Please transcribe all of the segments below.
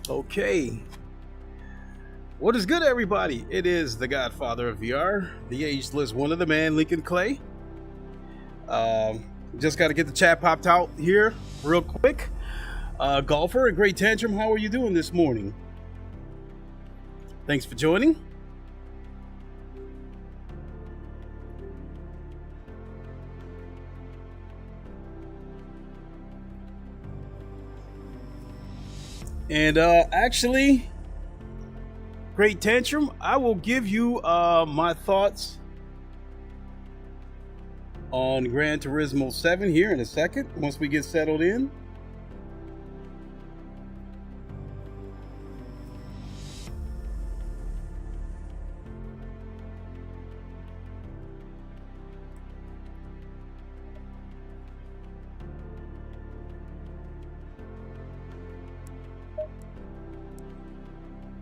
Okay. What is good, everybody? It is the Godfather of VR, the ageless one of the man, Lincoln Clay. Just got to get the chat popped out here real quick. Golfer and Great Tantrum, how are you doing this morning? Thanks for joining. And actually, Great Tantrum, I will give you my thoughts on Gran Turismo 7 here in a second, once we get settled in.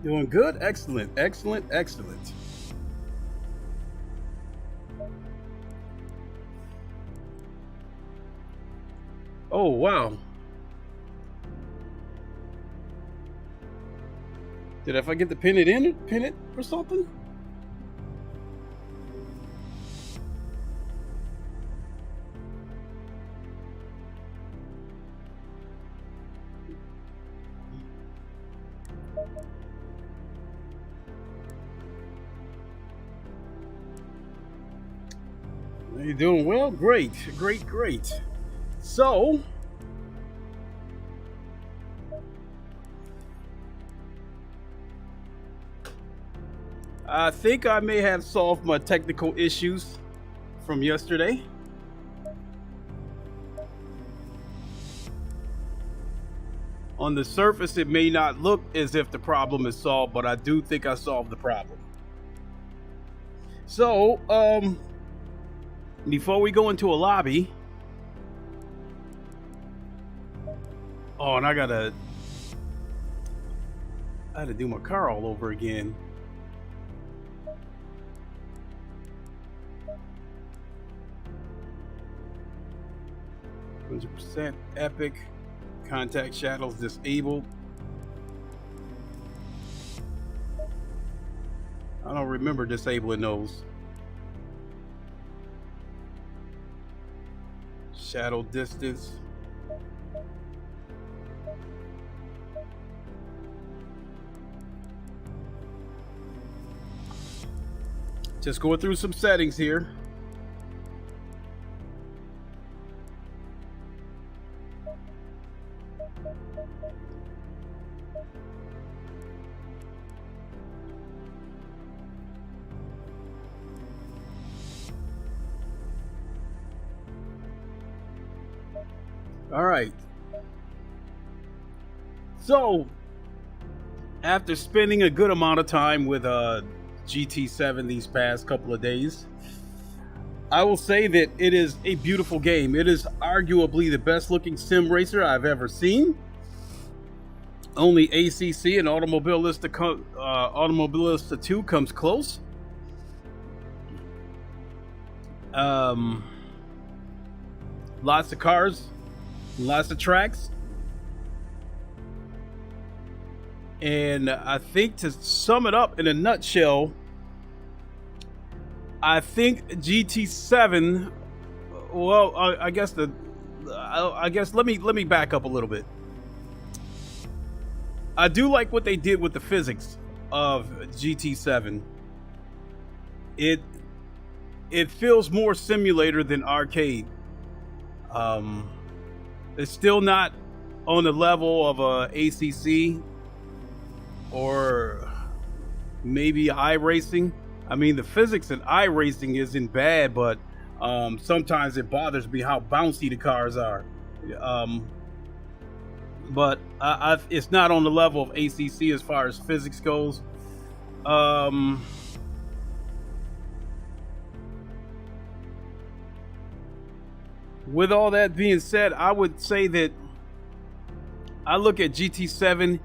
Doing good? Excellent, excellent, excellent. Oh, wow. If I get to pin it or something? You doing well? Great, great, great. So, I think I may have solved my technical issues from yesterday. On the surface, it may not look as if the problem is solved, but I do think I solved the problem. So, before we go into a lobby, and I had to do my car all over again. %, epic, contact shadows disabled. I don't remember disabling those. Shadow distance. Just going through some settings here. All right. So, after spending a good amount of time with GT7 these past couple of days, I will say that it is a beautiful game. It is arguably the best looking sim racer I've ever seen. Only ACC and Automobilista 2 comes close. Lots of cars, lots of tracks. And I think, to sum it up in a nutshell, I think GT7, well, I guess let me back up a little bit. I do like what they did with the physics of GT7. It feels more simulator than arcade. It's still not on the level of a ACC or maybe iRacing. I mean, the physics in iRacing isn't bad, but sometimes it bothers me how bouncy the cars are. But it's not on the level of ACC as far as physics goes. With all that being said, I would say that I look at GT7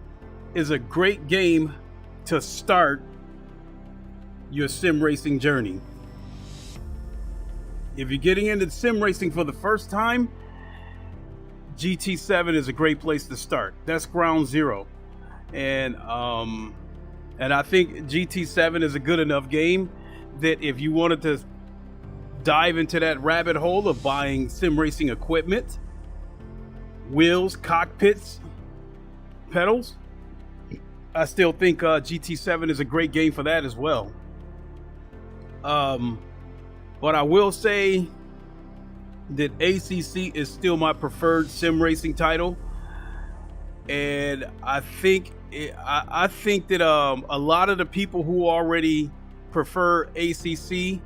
as a great game to start your sim racing journey. If you're getting into sim racing for the first time, GT7 is a great place to start. That's ground zero. And I think GT7 is a good enough game that if you wanted to dive into that rabbit hole of buying sim racing equipment, wheels, cockpits, pedals, I still think GT7 is a great game for that as well. But I will say that ACC is still my preferred sim racing title, and I think that a lot of the people who already prefer ACC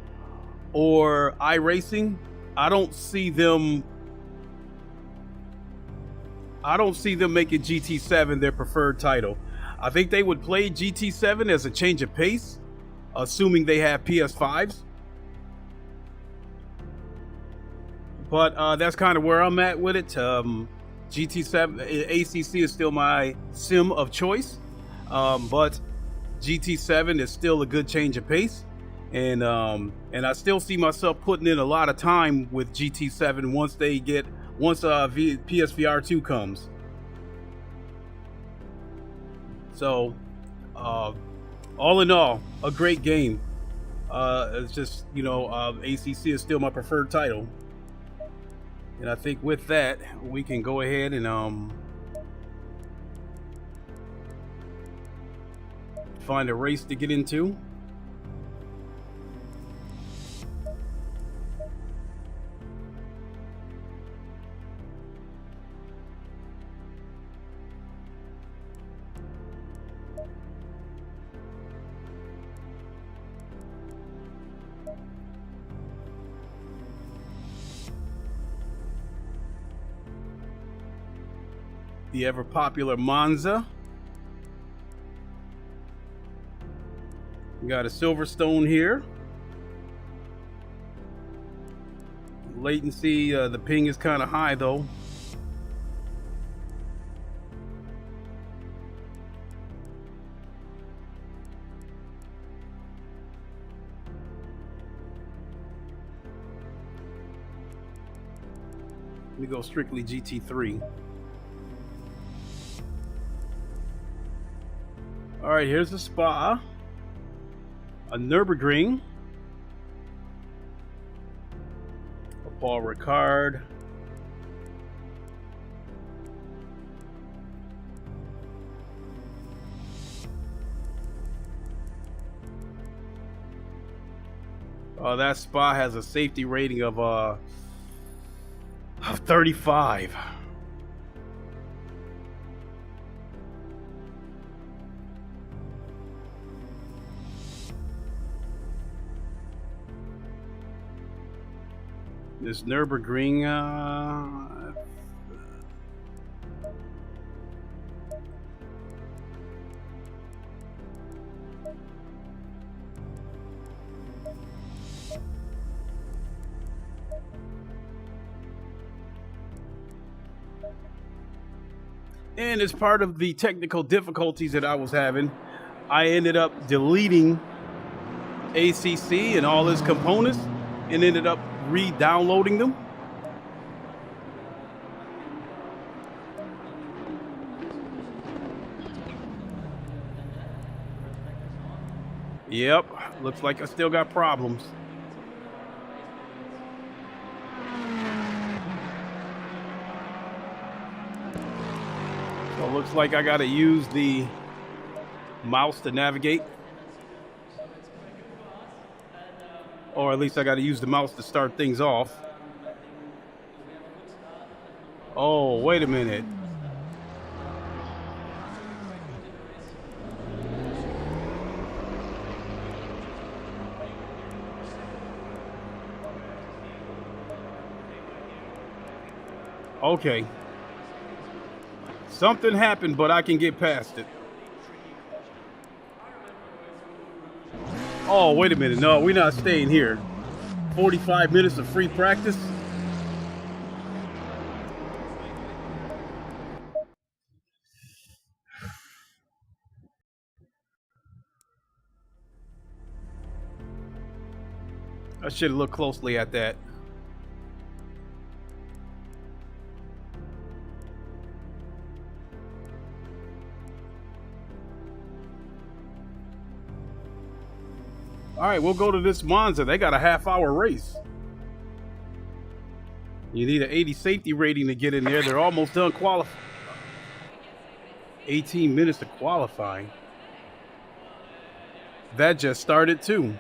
or iRacing, I don't see them making GT7 their preferred title. I think they would play GT7 as a change of pace, assuming they have PS5s. But that's kind of where I'm at with it. GT7 ACC is still my sim of choice, but GT7 is still a good change of pace, and I still see myself putting in a lot of time with GT7 once PSVR 2 comes. So all in all, a great game. It's just, ACC is still my preferred title. And I think with that, we can go ahead and find a race to get into. The ever popular Monza. We got a Silverstone here. Latency, the ping is kind of high though. Let me go strictly GT3. All right, here's a Spa, a Nürburgring, a Paul Ricard, that Spa has a safety rating of 35. This Nürburgring, and as part of the technical difficulties that I was having, I ended up deleting ACC and all its components and ended up re-downloading them. Yep, looks like I still got problems. So it looks like I gotta use the mouse to navigate. Or at least I got to use the mouse to start things off. Oh, wait a minute. Okay. Something happened, but I can get past it. Oh, wait a minute. No, we're not staying here. 45 minutes of free practice. I should look closely at that. All right, we'll go to this Monza. They got a half-hour race. You need an 80 safety rating to get in there. They're almost done qualifying. 18 minutes of qualifying. That just started too.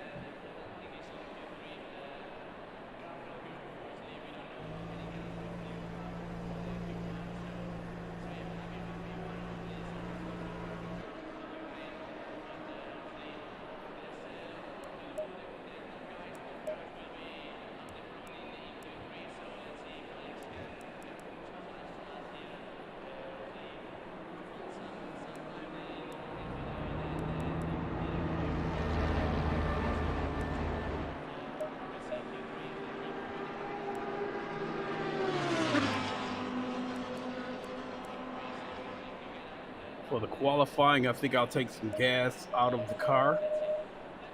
For the qualifying, I think I'll take some gas out of the car,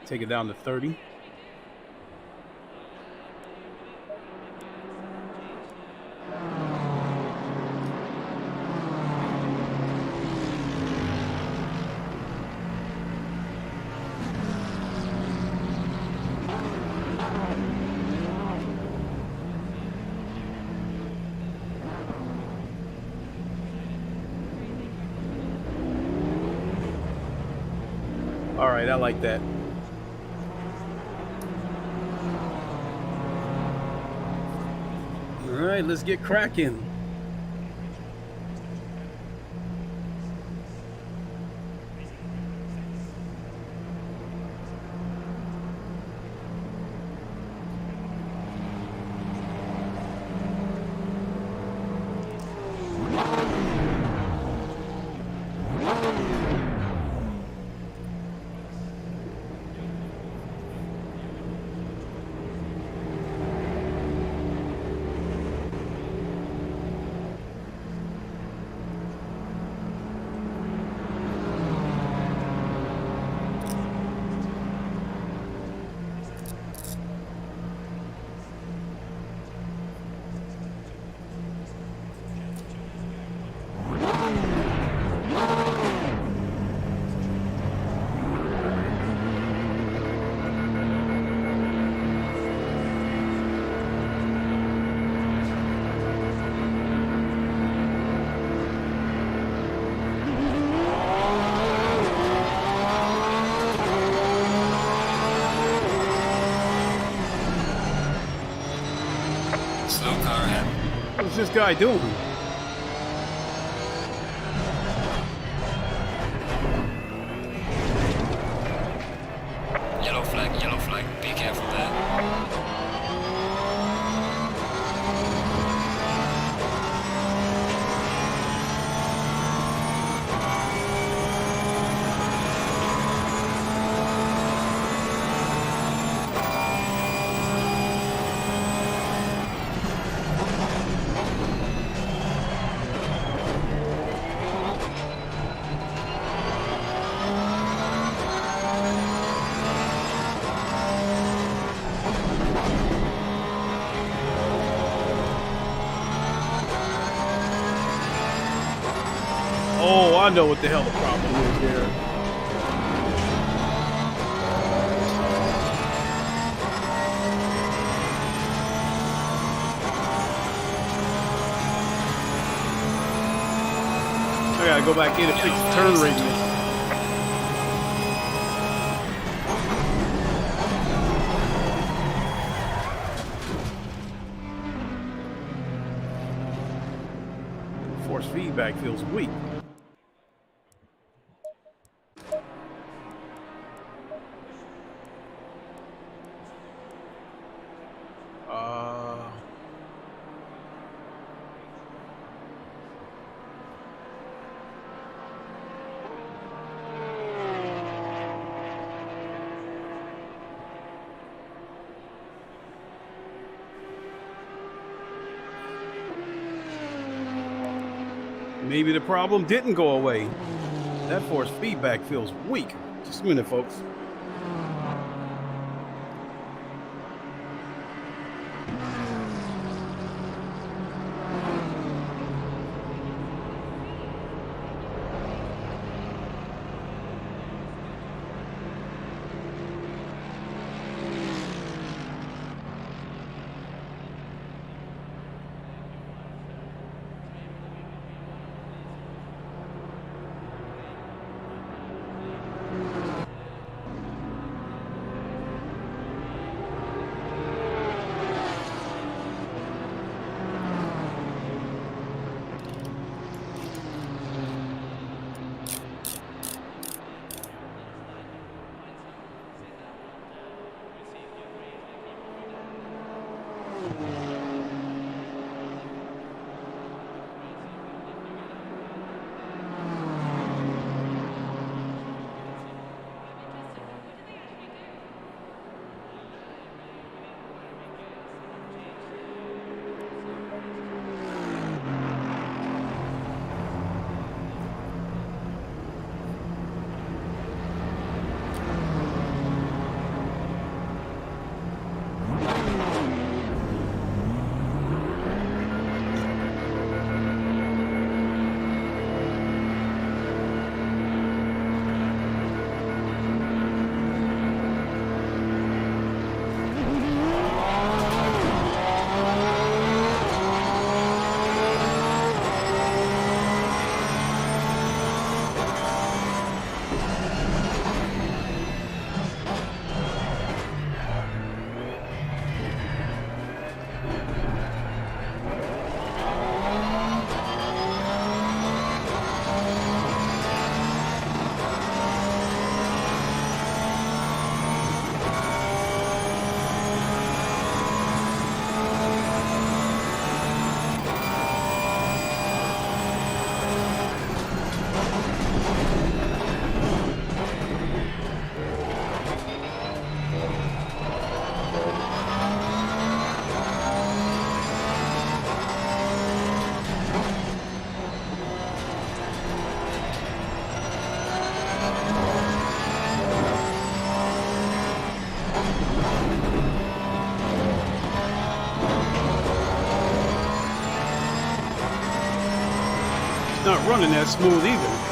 take it down to 30. All right, I like that. All right, let's get cracking. What's this guy doing? Yellow flag, be careful there. Oh, I know what the hell the problem is here. I gotta go back in and fix the turn radius. Force feedback feels weak. Maybe the problem didn't go away. That force feedback feels weak. Just a minute, folks. not running that smooth either.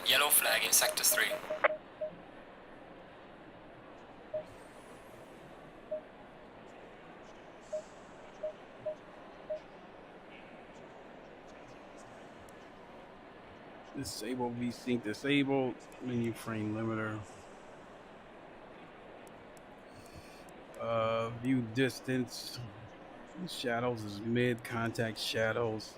Yellow flag in sector 3. Disable VSync disabled. Menu frame limiter. View distance. Shadows is mid. Contact shadows.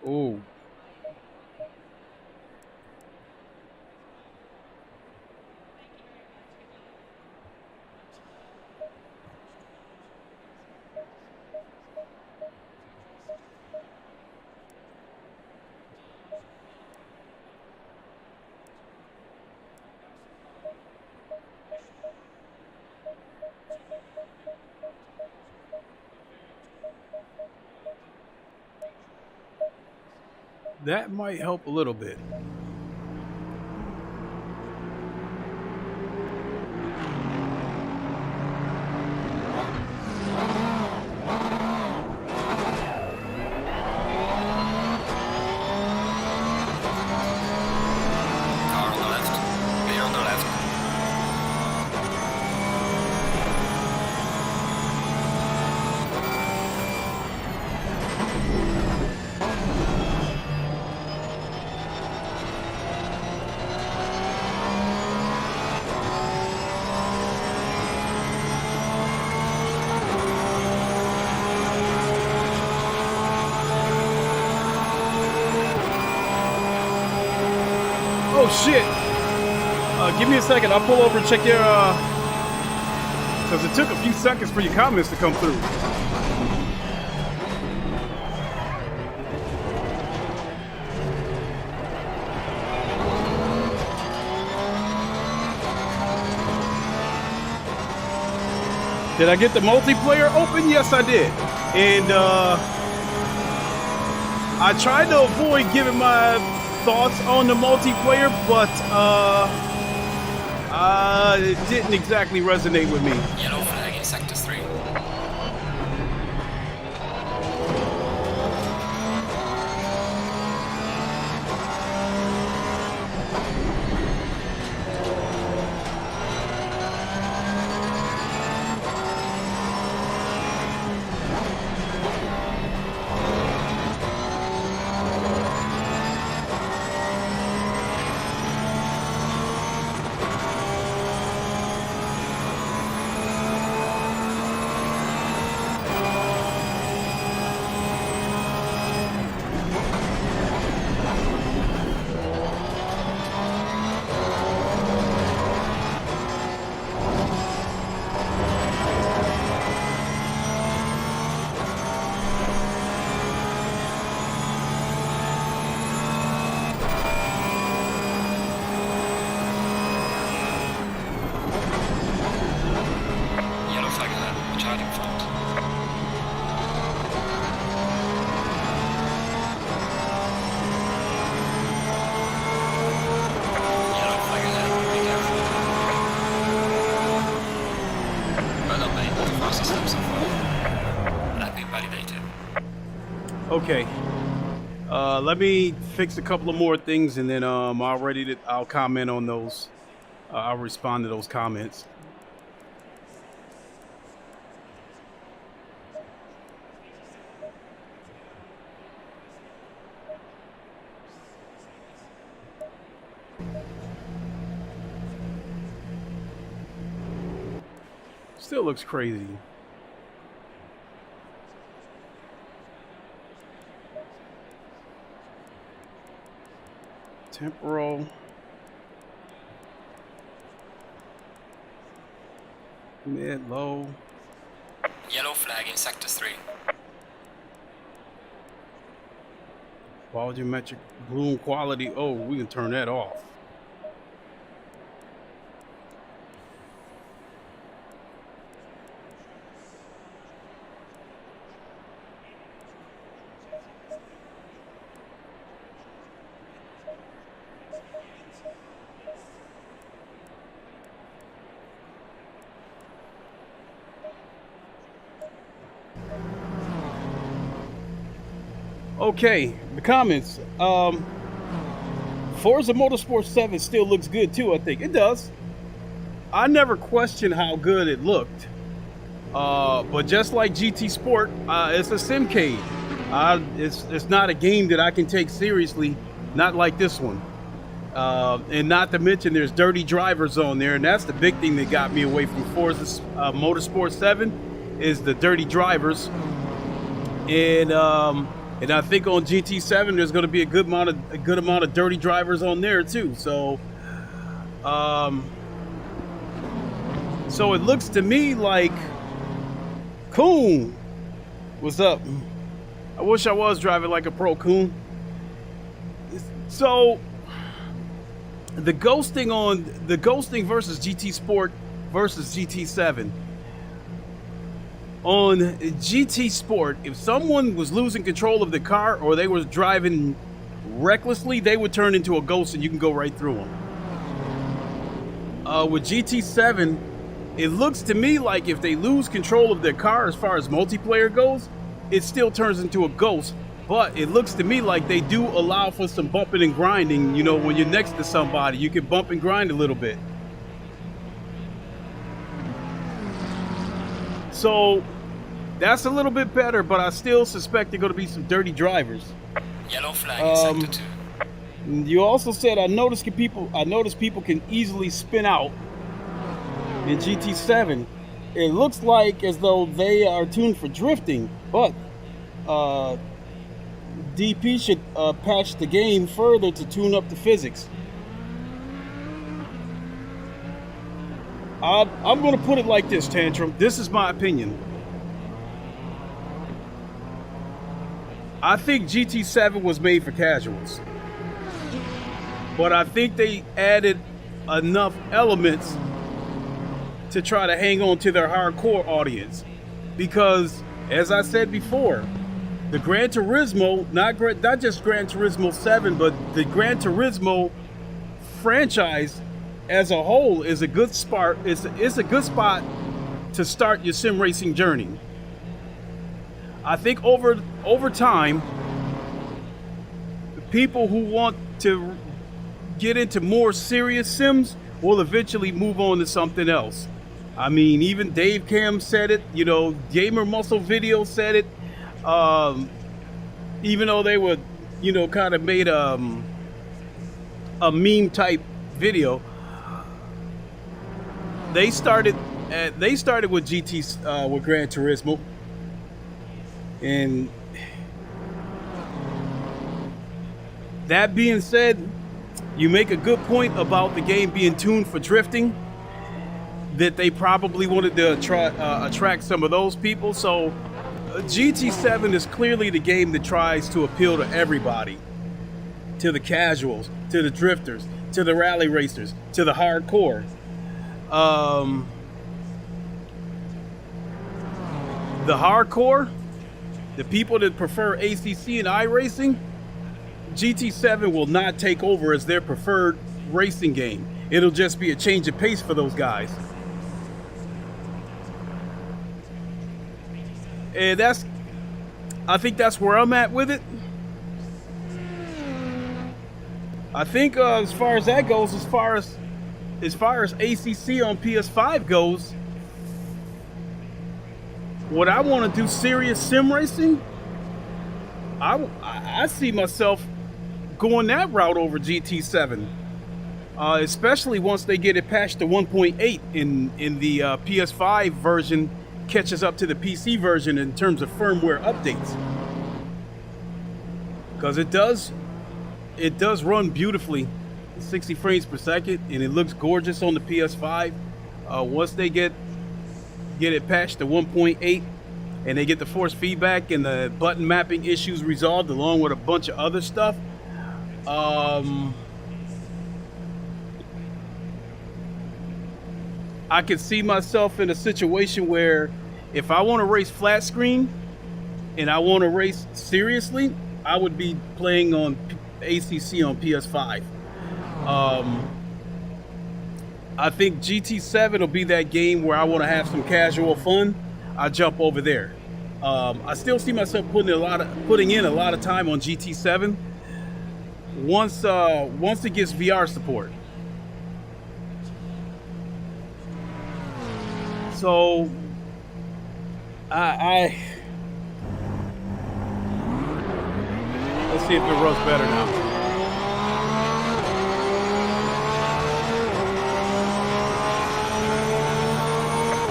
Oh. That might help a little bit. Oh shit! Give me a second. I'll pull over and check your because it took a few seconds for your comments to come through. Did I get the multiplayer open? Yes, I did. And I tried to avoid giving my thoughts on the multiplayer, but it didn't exactly resonate with me. Yellow flag in sector 3. Okay. Let me fix a couple of more things, and then I'll comment on those. I'll respond to those comments. Still looks crazy. Temporal. Mid, low. Yellow flag in sector 3. Volumetric bloom quality. Oh, we can turn that off. Okay, the comments. Forza Motorsport 7 still looks good too, I think. It does. I never questioned how good it looked. But just like GT Sport, it's a simcade. It's not a game that I can take seriously, not like this one. And not to mention there's dirty drivers on there, and that's the big thing that got me away from Forza Motorsport 7 is the dirty drivers. And I think on GT7 there's going to be a good amount of dirty drivers on there too. So, so it looks to me like Coon. What's up? I wish I was driving like a pro, Coon. So the ghosting versus GT Sport versus GT7. On GT Sport, if someone was losing control of the car or they was driving recklessly, they would turn into a ghost and you can go right through them. With GT7, it looks to me like if they lose control of their car as far as multiplayer goes, it still turns into a ghost. But it looks to me like they do allow for some bumping and grinding. You know, when you're next to somebody, you can bump and grind a little bit. So that's a little bit better, but I still suspect there are going to be some dirty drivers. Yellow flag in sector 2. You also said I noticed people can easily spin out in GT7. It looks like as though they are tuned for drifting, but DP should patch the game further to tune up the physics. I'm going to put it like this, Tantrum. This is my opinion. I think GT7 was made for casuals. But I think they added enough elements to try to hang on to their hardcore audience. Because, as I said before, the Gran Turismo, not just Gran Turismo 7, but the Gran Turismo franchise as a whole is a good spot. It's a good spot to start your sim racing journey. I think over time, the people who want to get into more serious sims will eventually move on to something else. I mean, even Dave Cam said it. You know, Gamer Muscle Video said it. Even though they were, you know, kind of made a meme type video. They started with GT with Gran Turismo, and that being said, you make a good point about the game being tuned for drifting. That they probably wanted to attract some of those people. So GT7 is clearly the game that tries to appeal to everybody, to the casuals, to the drifters, to the rally racers, to the hardcore. The hardcore, the people that prefer ACC and iRacing, GT7 will not take over as their preferred racing game. It'll just be a change of pace for those guys. And I think that's where I'm at with it. I think as far as that goes, as far as ACC on PS5 goes, what I want to do serious sim racing, I see myself going that route over GT7, especially once they get it patched to 1.8 in the PS5 version catches up to the PC version in terms of firmware updates, because it does it does run beautifully, 60 frames per second, and it looks gorgeous on the PS5. Once they get it patched to 1.8, and they get the force feedback and the button mapping issues resolved, along with a bunch of other stuff, I could see myself in a situation where if I want to race flat screen and I want to race seriously, I would be playing on ACC on PS5. I think GT7 will be that game where I want to have some casual fun. I jump over there. I still see myself putting in a lot of time on GT7 once it gets VR support. So let's see if it runs better now.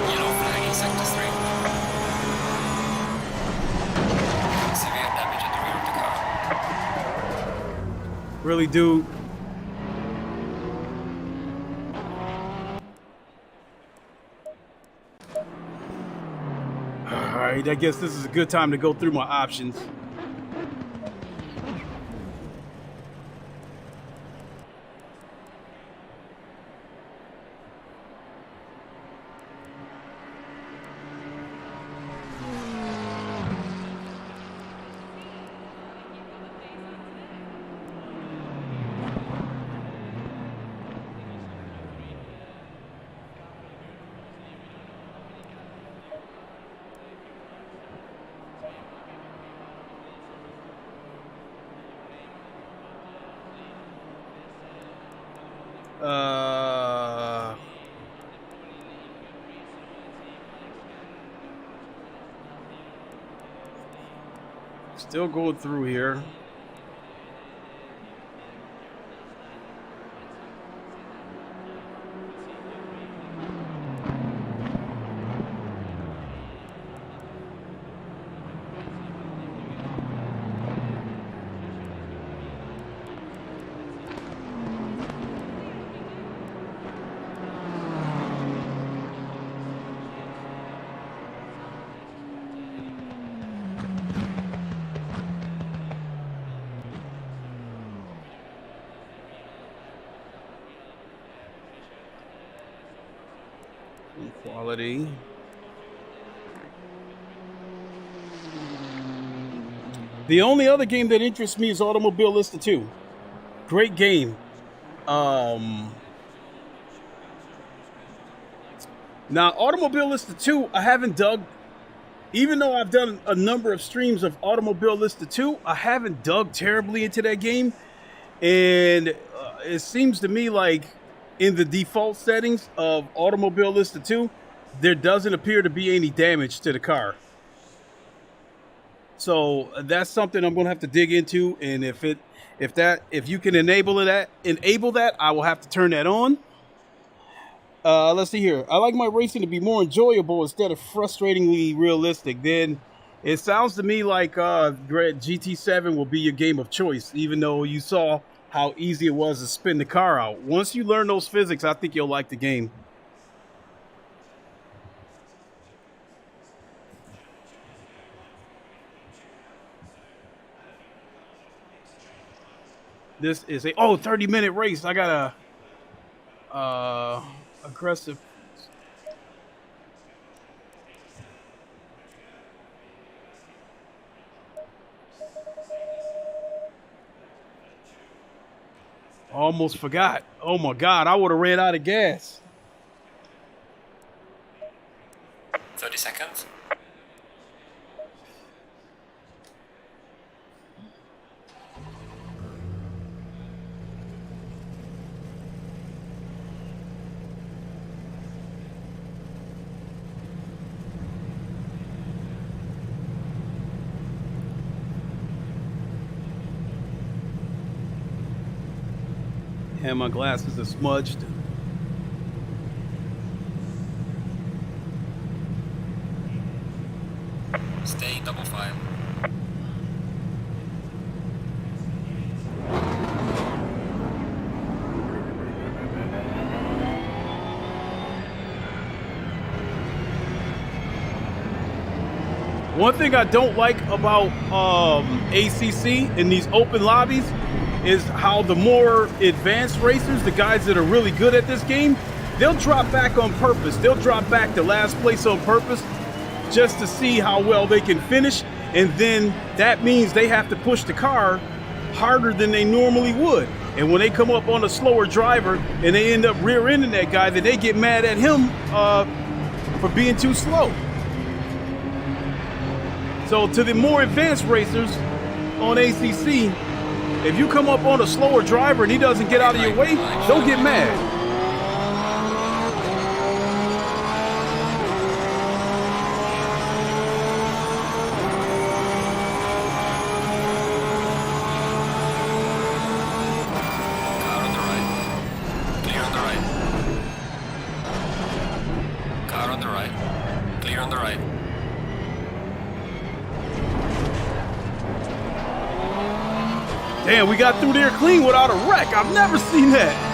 Yellow flag in sector 3. Severe damage at the rear of the car. Really, dude. Alright, I guess this is a good time to go through my options. Still going through here. Quality. The only other game that interests me is Automobilista 2. Great game. Now, Automobilista 2, I haven't dug. Even though I've done a number of streams of Automobilista 2, I haven't dug terribly into that game. And it seems to me like in the default settings of Automobilista 2, there doesn't appear to be any damage to the car. So that's something I'm going to have to dig into, and if you can enable that, I will have to turn that on. Let's see here. I like my racing to be more enjoyable instead of frustratingly realistic. Then it sounds to me like GT7 will be your game of choice, even though you saw how easy it was to spin the car out. Once you learn those physics, I think you'll like the game. This is a 30-minute race. I got a aggressive. Almost forgot. Oh my God, I would have ran out of gas. 30 seconds. And my glasses are smudged. Stay double file. One thing I don't like about ACC in these open lobbies is how the more advanced racers, the guys that are really good at this game, they'll drop back on purpose. They'll drop back to last place on purpose just to see how well they can finish. And then that means they have to push the car harder than they normally would. And when they come up on a slower driver and they end up rear-ending that guy, then they get mad at him for being too slow. So to the more advanced racers on ACC, if you come up on a slower driver and he doesn't get out of your way, don't get mad. Damn, we got through there clean without a wreck. I've never seen that.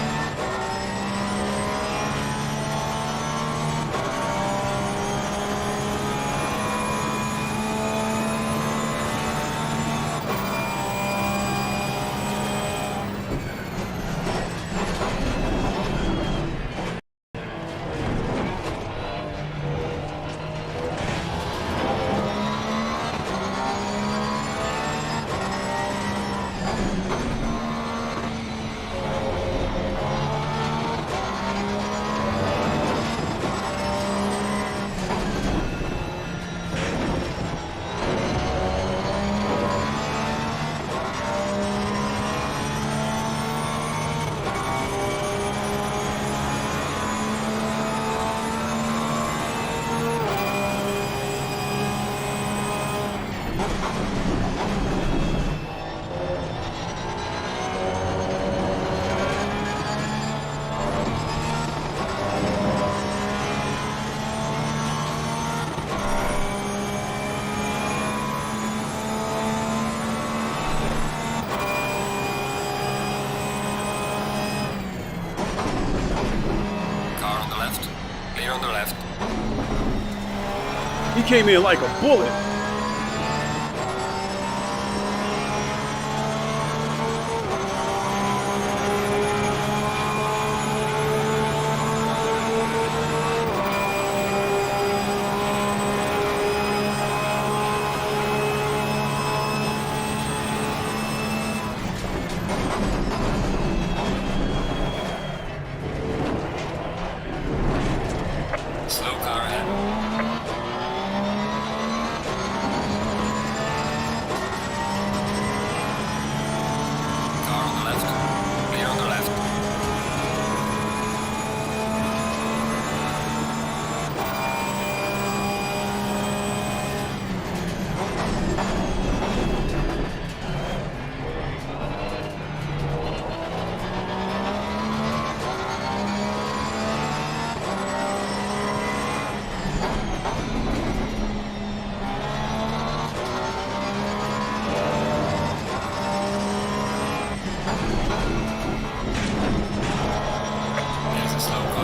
He came in like a bullet.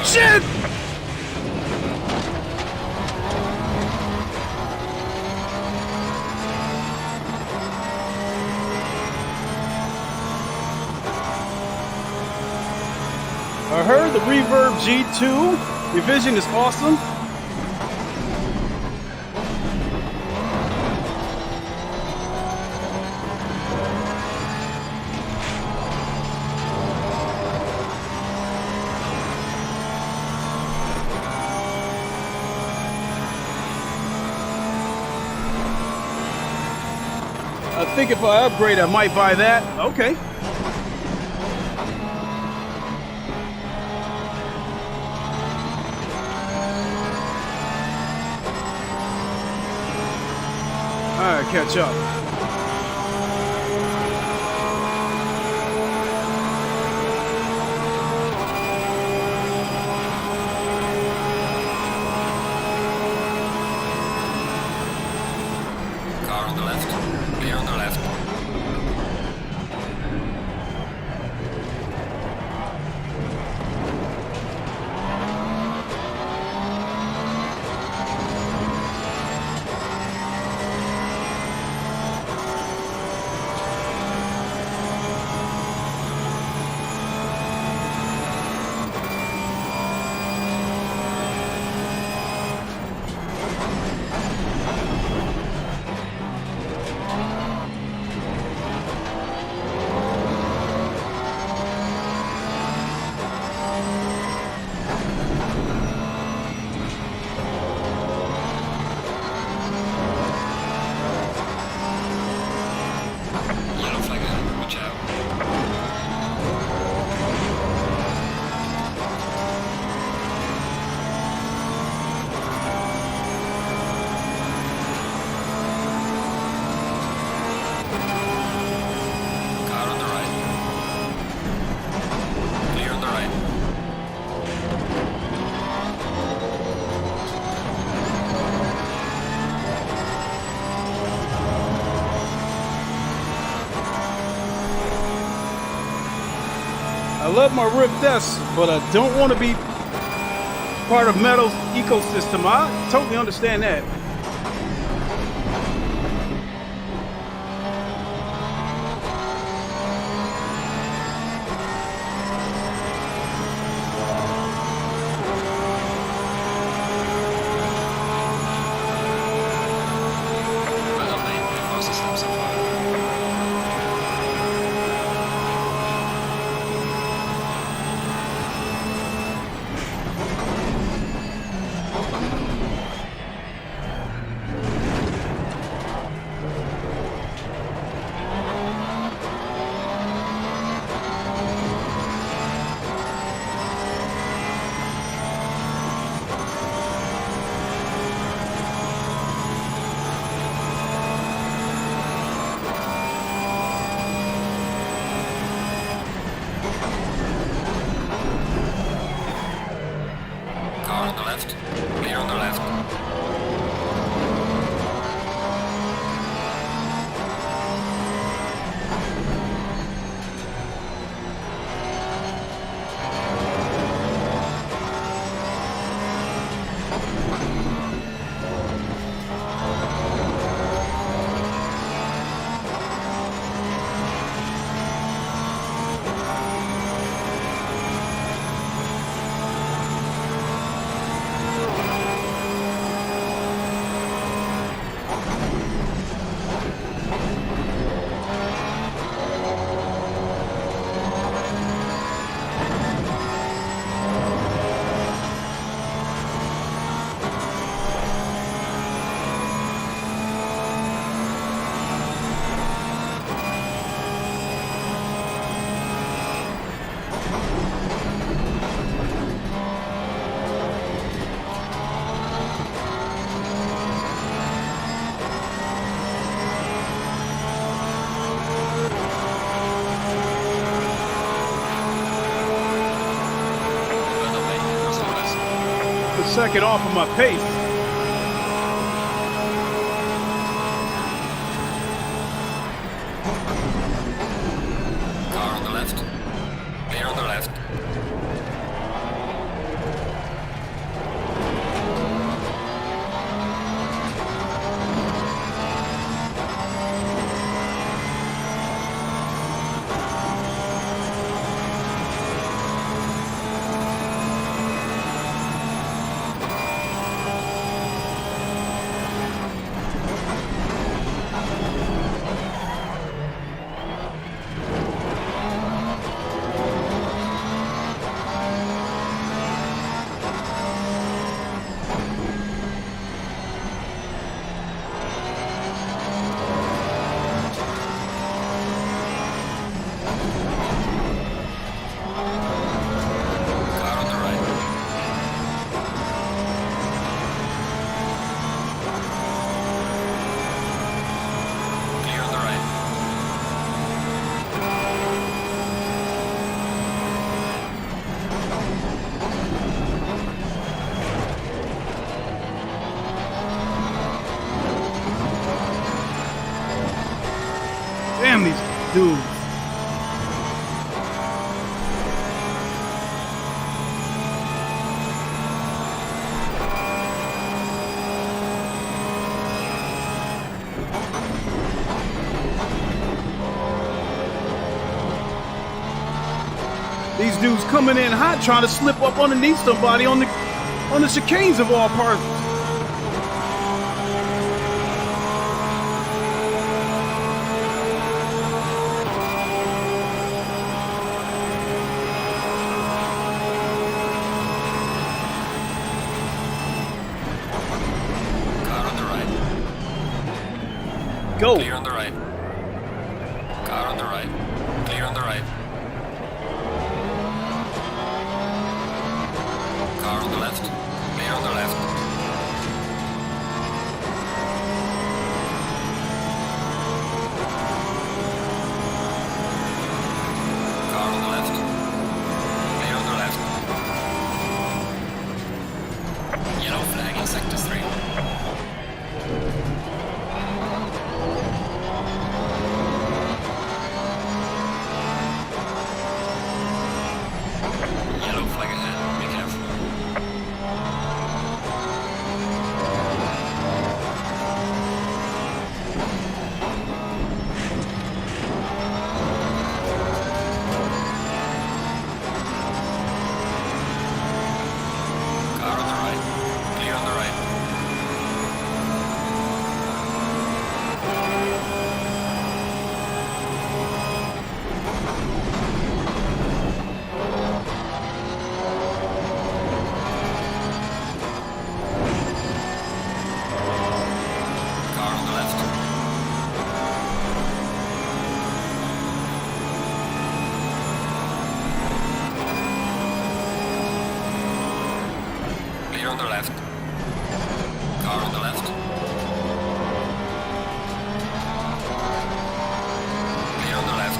Shit! I heard the Reverb G2 revision is awesome. I think if I upgrade, I might buy that. Okay. All right, catch up. Car on the left. Clear on the left. love my Rift S, but I don't want to be part of Metal's ecosystem. I totally understand that. Second off of my pace. Car on the left. Clear on the left. Damn these dudes. These dudes coming in hot, trying to slip up underneath somebody on the chicanes of all parts. Go. Clear on the right. Car on the right. Clear on the right. Car on the left. Clear on the left. Car on the left. Clear on the left. Yellow flag in sector 3. Clear on the left. Car on the left. Clear on the left.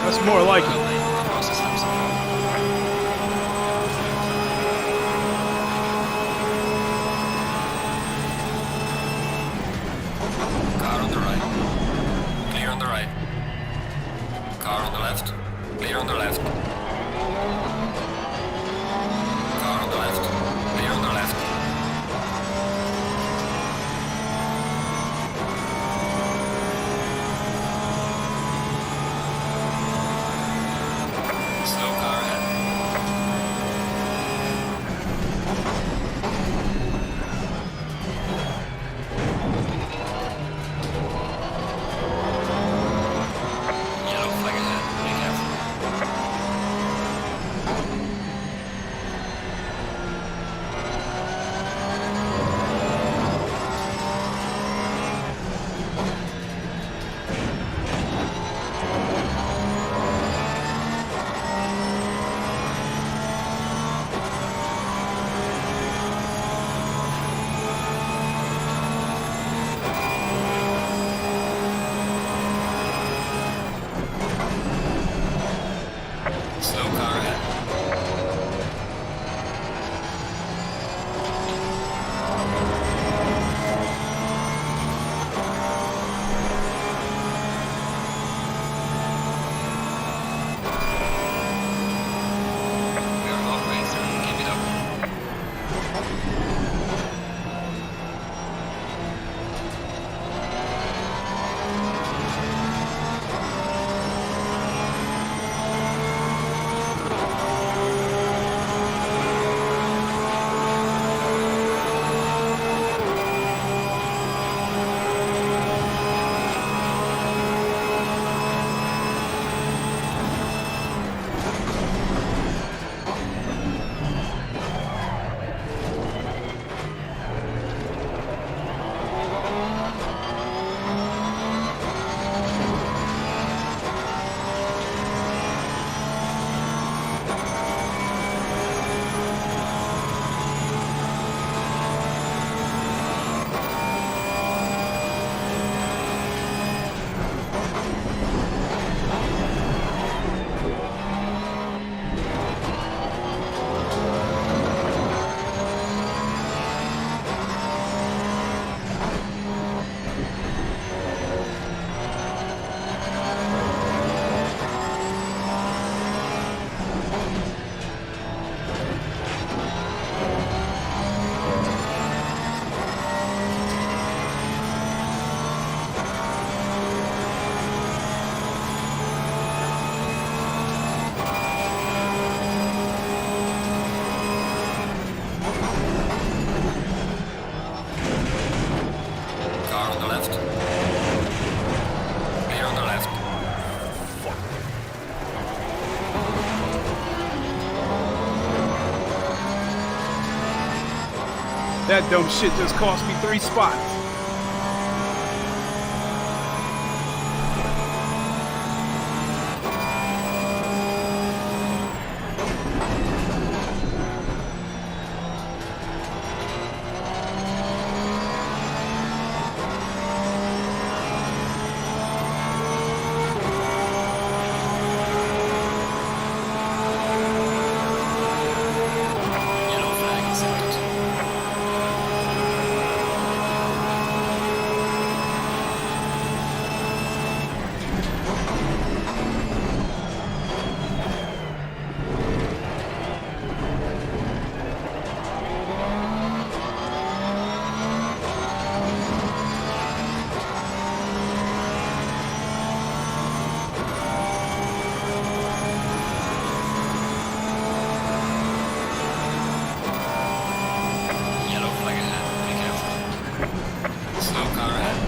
That's more like it. Car on the right. Clear on the right. Car on the left. Clear on the left. Car on the left. Clear on the left. Slow car ahead. Yellow flag ahead. Be careful. That dumb shit just cost me 3 spots. Yellow flag accepted. Yellow flag ahead. Be careful. Slow car ahead.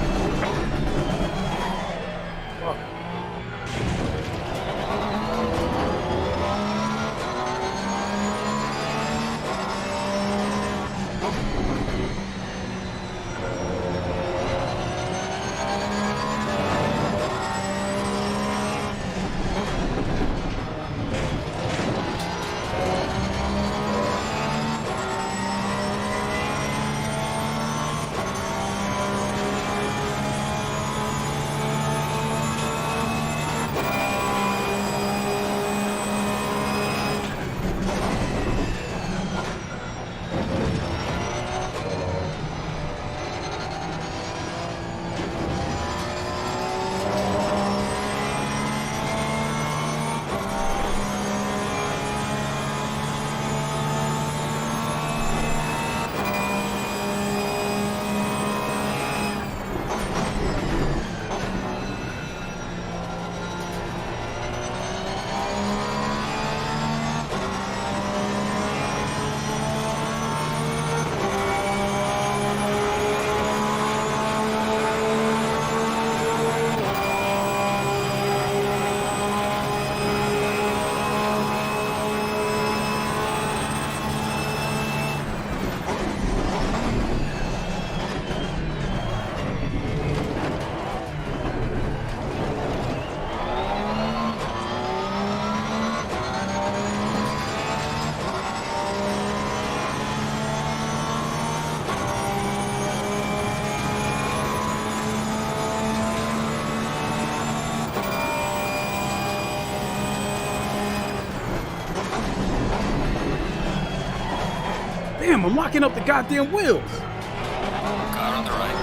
Damn, I'm locking up the goddamn wheels. Car on the right.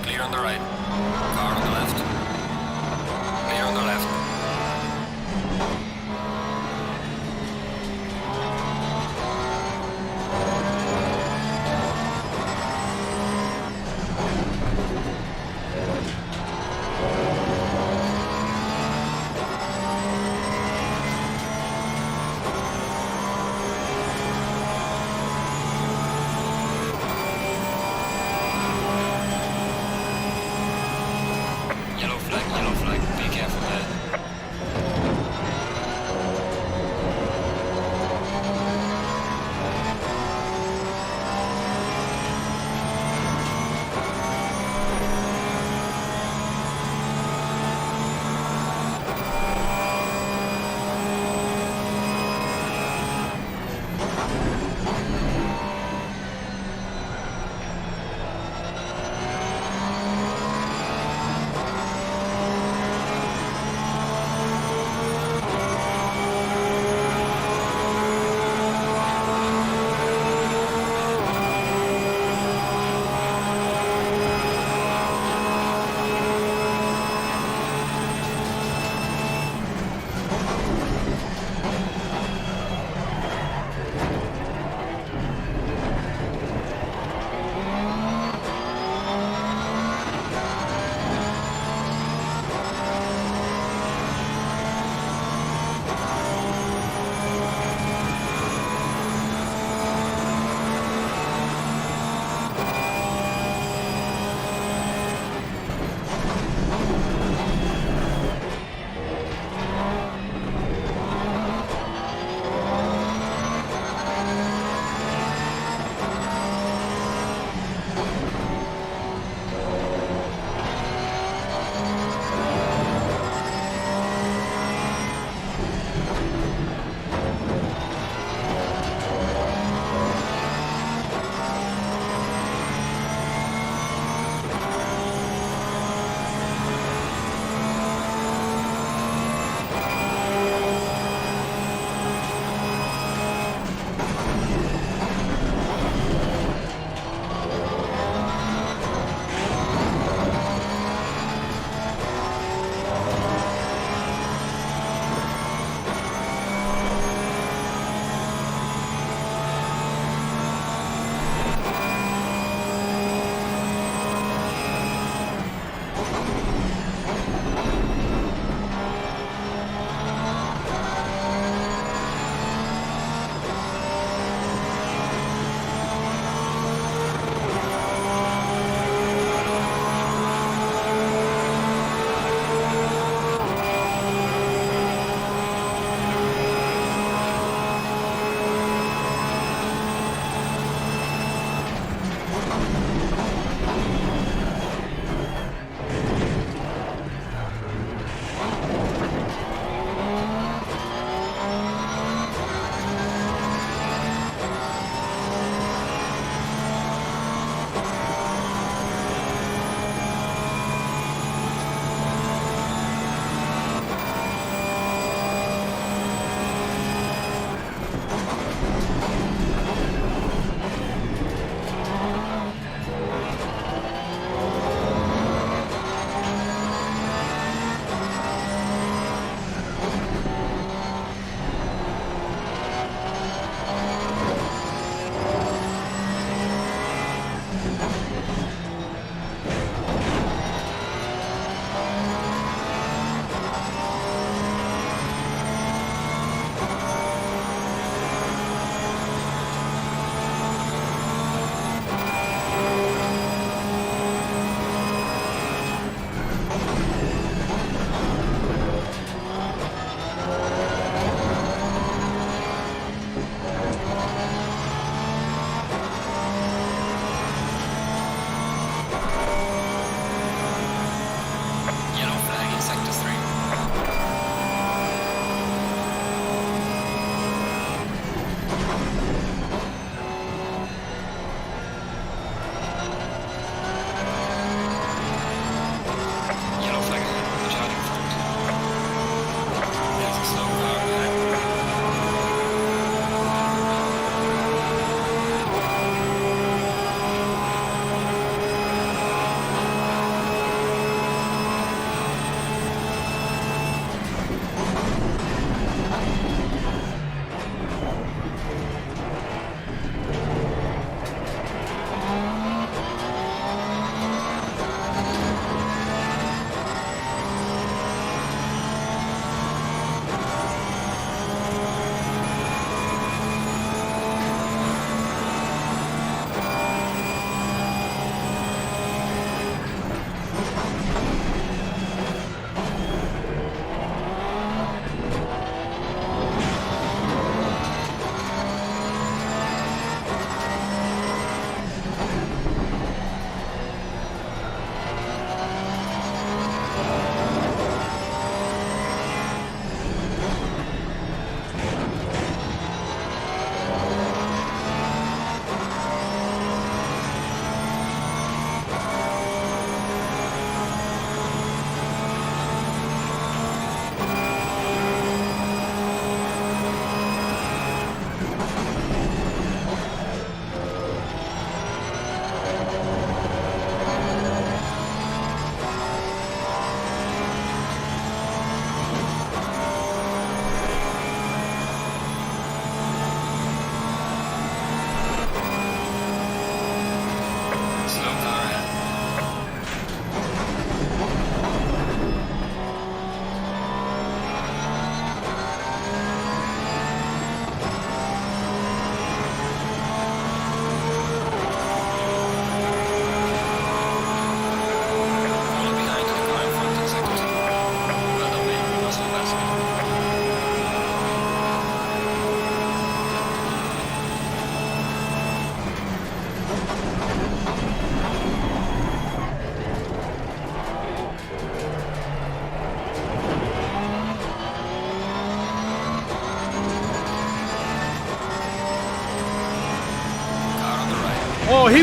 Clear on the right. Car on the left. Clear on the left.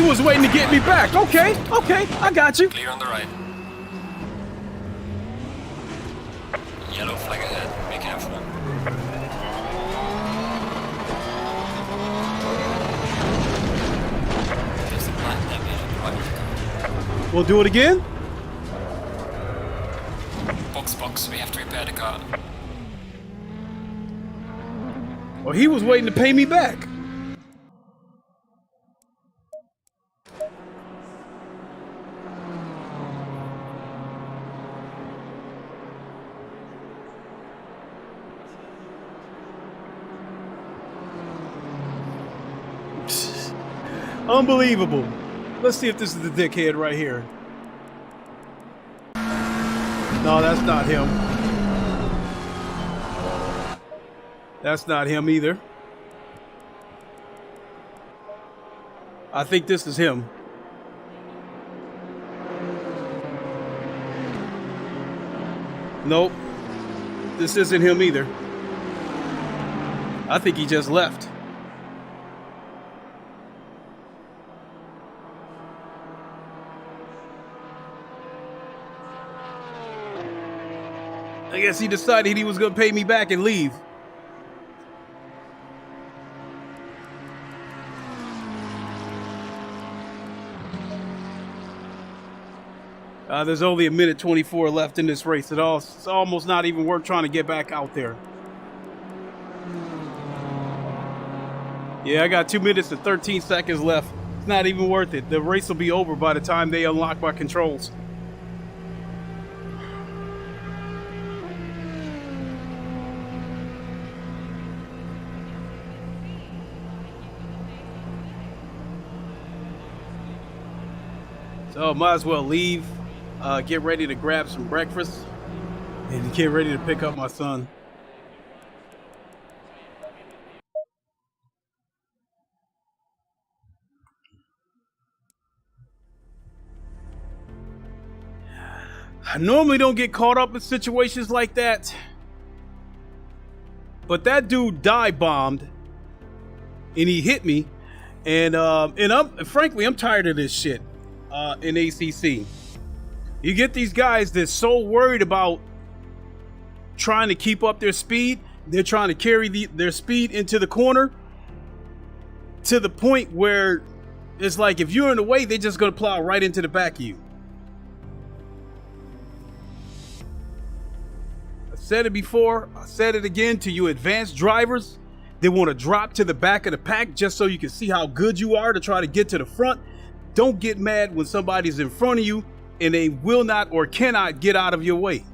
he was waiting to get me back. Okay, I got you. Clear on the right. Yellow flag ahead. Be careful. There's a black damage on the right. We'll do it again. Box, we have to repair the car. Well, he was waiting to pay me back. Unbelievable. Let's see if this is the dickhead right here. No, that's not him. That's not him either. I think this is him. Nope. This isn't him either. I think he just left. I guess he decided he was going to pay me back and leave. There's only a minute 24 left in this race at all. It's almost not even worth trying to get back out there. Yeah, I got 2 minutes and 13 seconds left. It's not even worth it. The race will be over by the time they unlock my controls. So might as well leave, get ready to grab some breakfast, and get ready to pick up my son. I normally don't get caught up in situations like that, but that dude dive bombed, and he hit me, and frankly I'm tired of this shit. In ACC, you get these guys that's so worried about trying to keep up their speed. They're trying to carry their speed into the corner to the point where it's like if you're in the way, they're just going to plow right into the back of you. I said it before, I said it again to you advanced drivers. They want to drop to the back of the pack just so you can see how good you are to try to get to the front. Don't get mad when somebody's in front of you and they will not or cannot get out of your way.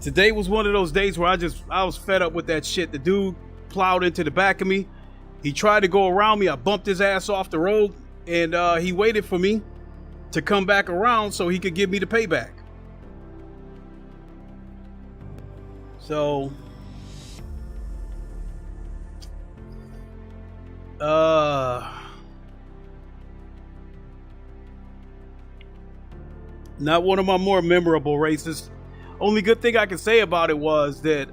Today was one of those days where I was fed up with that shit. The dude plowed into the back of me. He tried to go around me. I bumped his ass off the road, and he waited for me to come back around so he could give me the payback. So not one of my more memorable races. Only good thing I can say about it was that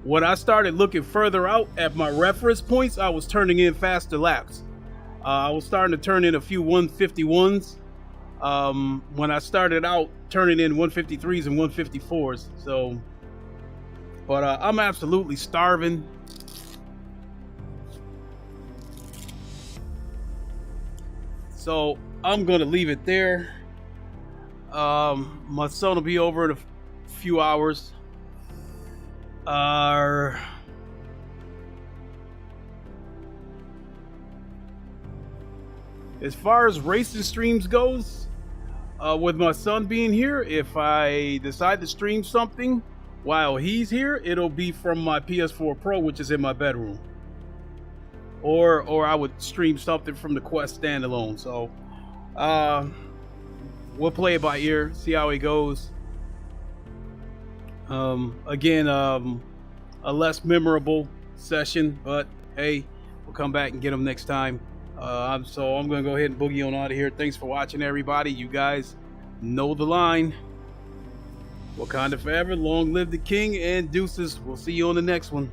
when I started looking further out at my reference points, I was turning in faster laps. I was starting to turn in a few 151s when I started out turning in 153s and 154s. So, but I'm absolutely starving. So I'm gonna leave it there. My son will be over in a few hours. As far as racing streams goes, with my son being here, if I decide to stream something while he's here, it'll be from my PS4 Pro, which is in my bedroom. Or I would stream something from the Quest standalone. So we'll play it by ear, see how it goes. Again, a less memorable session, but hey, we'll come back and get them next time. So I'm gonna go ahead and boogie on out of here. Thanks for watching, everybody. You guys know the line. Wakanda forever, long live the king, and deuces. We'll see you on the next one.